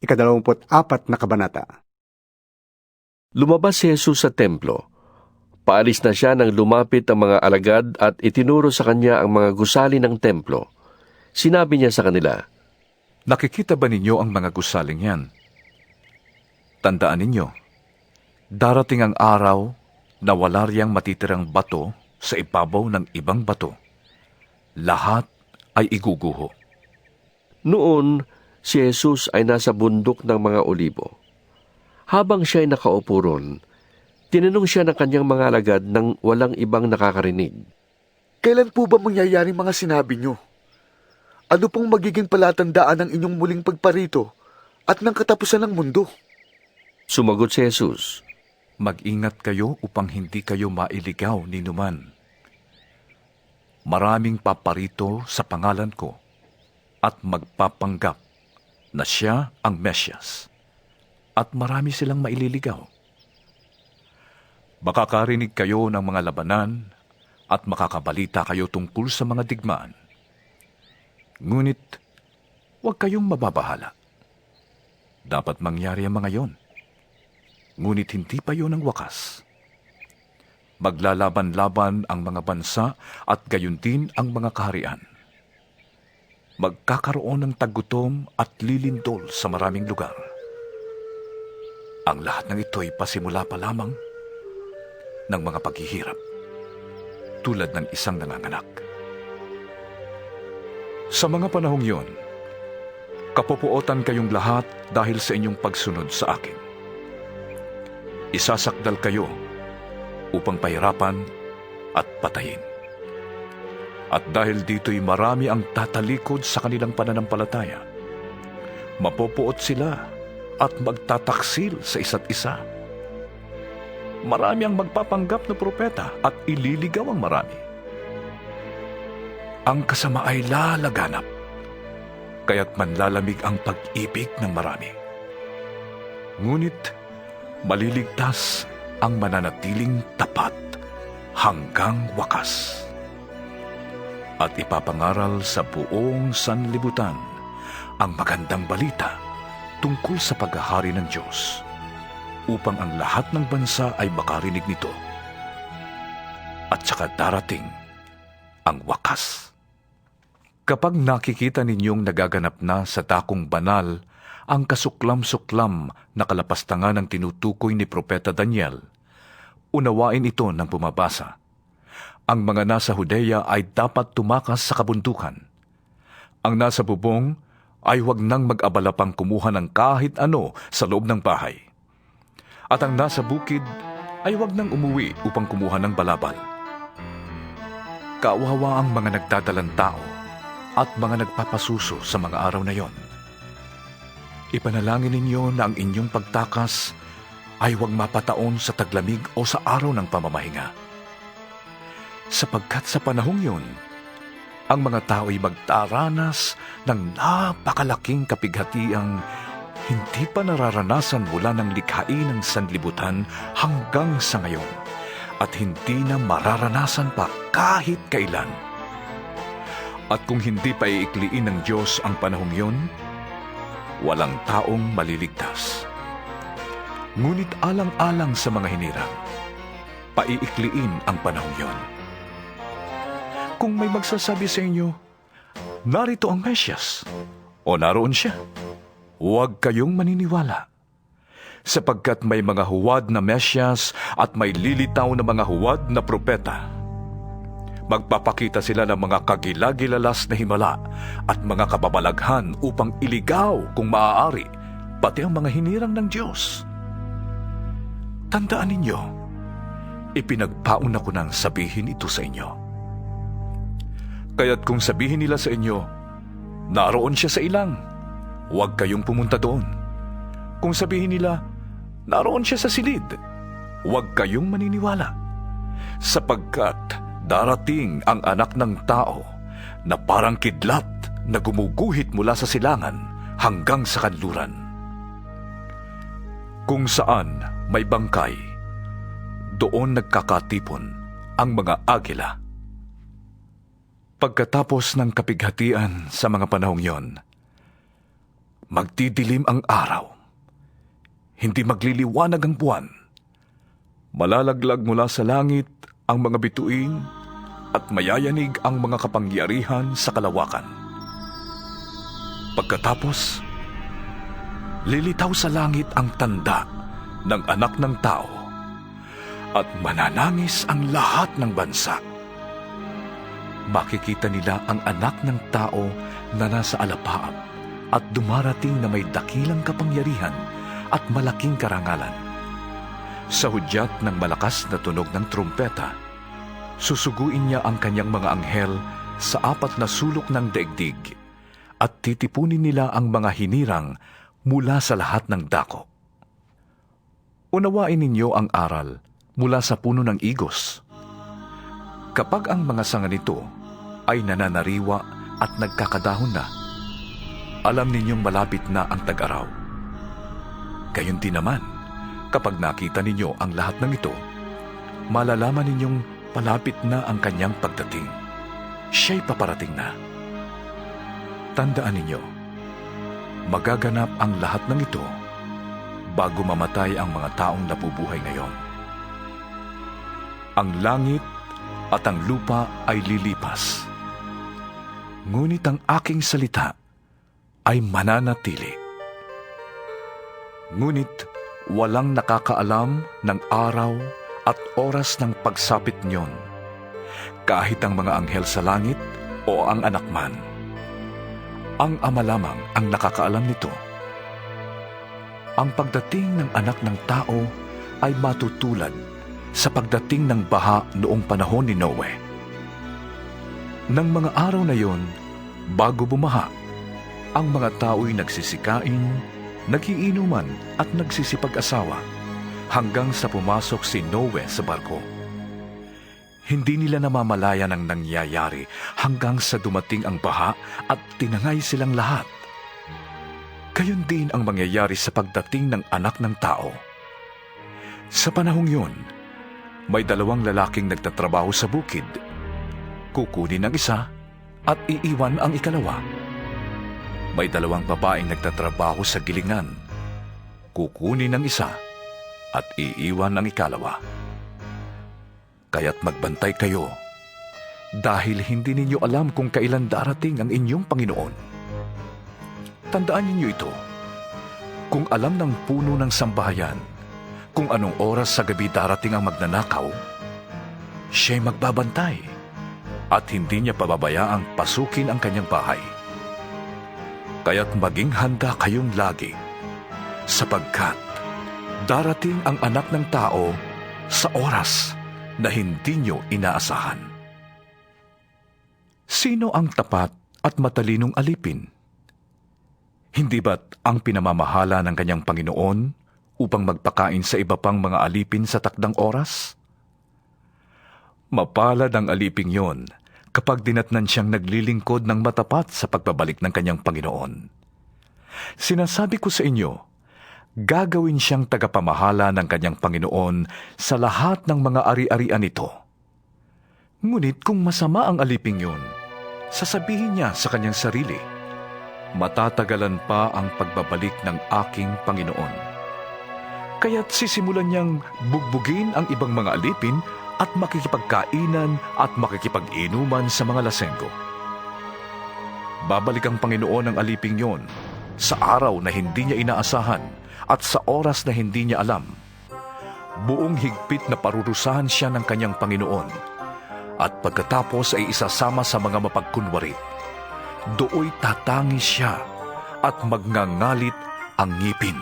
ika-24 na kabanata. Lumabas si Jesus sa templo. Paalis na siya nang lumapit ang mga alagad at itinuro sa kanya ang mga gusali ng templo. Sinabi niya sa kanila, Nakikita ba ninyo ang mga gusaling yan? Tandaan ninyo, darating ang araw na wala riyang matitirang bato sa ibabaw ng ibang bato. Lahat ay iguguho. Noon, si Jesus ay nasa bundok ng mga olibo. Habang siya ay nakaupo ron, tinanong siya ng kanyang mga alagad nang walang ibang nakakarinig. Kailan po ba mangyayari mga sinabi nyo? Ano pong magiging palatandaan ng inyong muling pagparito at ng katapusan ng mundo? Sumagot si Jesus, Mag-ingat kayo upang hindi kayo mailigaw ni numan. Maraming paparito sa pangalan ko at magpapanggap na siya ang Mesyas, at marami silang maililigaw. Makakarinig kayo ng mga labanan at makakabalita kayo tungkol sa mga digmaan. Ngunit, huwag kayong mababahala. Dapat mangyari ang mga yon. Ngunit hindi pa yon ang wakas. Maglalaban-laban ang mga bansa at gayon din ang mga kaharian. Magkakaroon ng tagutom at lilindol sa maraming lugar. Ang lahat ng ito ay pasimula pa lamang ng mga paghihirap, tulad ng isang nanganganak. Sa mga panahong yon, kapupuotan kayong lahat dahil sa inyong pagsunod sa akin. Isasakdal kayo upang pahirapan at patayin. At dahil dito'y marami ang tatalikod sa kanilang pananampalataya, mapupuot sila at magtataksil sa isa't isa. Marami ang magpapanggap na propeta at ililigaw ang marami. Ang kasama ay lalaganap, kaya't manlalamig ang pag-ibig ng marami. Ngunit maliligtas ang mananatiling tapat hanggang wakas. At ipapangaral sa buong sanlibutan ang magandang balita tungkol sa paghahari ng Diyos, upang ang lahat ng bansa ay makarinig nito. At saka darating ang wakas. Kapag nakikita ninyong nagaganap na sa dakong banal ang kasuklam-suklam na kalapastangan ng tinutukoy ni Propeta Daniel, unawain ito ng pumabasa. Ang mga nasa Judea ay dapat tumakas sa kabundukan. Ang nasa bubong ay huwag nang mag-abala pang kumuha ng kahit ano sa loob ng bahay. At ang nasa bukid ay huwag nang umuwi upang kumuha ng balabal. Kawawa ang mga nagdadalang tao at mga nagpapasuso sa mga araw na yon. Ipanalangin ninyo na ang inyong pagtakas ay huwag mapataon sa taglamig o sa araw ng pamamahinga. Sapagkat sa panahong yon, ang mga tao ay magdaranas ng napakalaking kapighatiang hindi pa nararanasan mula ng likhain ng sanlibutan hanggang sa ngayon, at hindi na mararanasan pa kahit kailan. At kung hindi pa iikliin ng Diyos ang panahong yon, walang taong maliligtas. Ngunit alang-alang sa mga hinirang, paiikliin ang panahong yon. Kung may magsasabi sa inyo, narito ang Mesyas, o naroon siya, huwag kayong maniniwala. Sapagkat may mga huwad na Mesyas at may lilitaw na mga huwad na propeta. Magpapakita sila ng mga kagilagilalas na himala at mga kababalaghan upang iligaw kung maaari pati ang mga hinirang ng Diyos. Tandaan ninyo, ipinagpauna ko nang sabihin ito sa inyo. Kaya't kung sabihin nila sa inyo, naroon siya sa ilang, huwag kayong pumunta doon. Kung sabihin nila, naroon siya sa silid, huwag kayong maniniwala. Sapagkat darating ang Anak ng Tao na parang kidlat na gumuguhit mula sa silangan hanggang sa kanluran. Kung saan may bangkay, doon nagkakatipon ang mga agila. Pagkatapos ng kapighatian sa mga panahong yon, Magdidilim ang araw. Hindi magliliwanag ang buwan. Malalaglag mula sa langit ang mga bituin at mayayanig ang mga kapangyarihan sa kalawakan. Pagkatapos, lilitaw sa langit ang tanda ng anak ng tao at mananangis ang lahat ng bansa. Makikita nila ang anak ng tao na nasa alapaap at dumarating na may dakilang kapangyarihan at malaking karangalan. Sa hudyat ng malakas na tunog ng trumpeta, susuguin niya ang kanyang mga anghel sa 4 na sulok ng daigdig at titipunin nila ang mga hinirang mula sa lahat ng dako. Unawain ninyo ang aral mula sa puno ng igos. Kapag ang mga sanga nito ay nananariwa at nagkakadahon na, alam ninyong malapit na ang tag-araw. Gayon din naman, kapag nakita ninyo ang lahat ng ito, malalaman ninyong palapit na ang kanyang pagdating. Siya'y paparating na. Tandaan ninyo, magaganap ang lahat ng ito bago mamatay ang mga taong nabubuhay ngayon. Ang langit at ang lupa ay lilipas, ngunit ang aking salita ay mananatili. Ngunit walang nakakaalam ng araw at oras ng pagsapit niyon, kahit ang mga anghel sa langit o ang anak man. Ang Ama lamang ang nakakaalam nito. Ang pagdating ng anak ng tao ay matutulad sa pagdating ng baha noong panahon ni Noe. Nang mga araw na yon, bago bumaha, ang mga tao'y nagsisikain, nagiinuman at nagsisipag-asawa hanggang sa pumasok si Noe sa barko. Hindi nila namamalayan ang nangyayari hanggang sa dumating ang baha at tinangay silang lahat. Gayon din ang mangyayari sa pagdating ng anak ng tao. Sa panahong yun, may 2 lalaking nagtatrabaho sa bukid. Kukunin ang isa at iiwan ang ikalawa. May 2 babaeng nagtatrabaho sa gilingan. Kukunin ang isa at iiwan ang ikalawa. Kaya't magbantay kayo, dahil hindi ninyo alam kung kailan darating ang inyong Panginoon. Tandaan ninyo ito, kung alam ng puno ng sambahayan kung anong oras sa gabi darating ang magnanakaw, siya'y magbabantay at hindi niya pababayaang pasukin ang kanyang bahay. Kaya't maging handa kayong lagi, sapagkat darating ang anak ng tao sa oras na hindi nyo inaasahan. Sino ang tapat at matalinong alipin? Hindi ba't ang pinamamahala ng kanyang Panginoon upang magpakain sa iba pang mga alipin sa takdang oras? Mapalad ang aliping yon kapag dinatnan siyang naglilingkod ng matapat sa pagbabalik ng kanyang Panginoon. Sinasabi ko sa inyo, gagawin siyang tagapamahala ng kanyang Panginoon sa lahat ng mga ari-arian nito. Ngunit kung masama ang aliping yun, sasabihin niya sa kanyang sarili, matatagalan pa ang pagbabalik ng aking Panginoon. Kaya't sisimulan niyang bugbugin ang ibang mga alipin at makikipagkainan at makikipag-inuman sa mga lasenggo. Babalik ang Panginoon ng aliping yon sa araw na hindi niya inaasahan at sa oras na hindi niya alam. Buong higpit na parurusahan siya ng kanyang Panginoon, at pagkatapos ay isasama sa mga mapagkunwari. Dooy tatangis siya at magngangalit ang ngipin.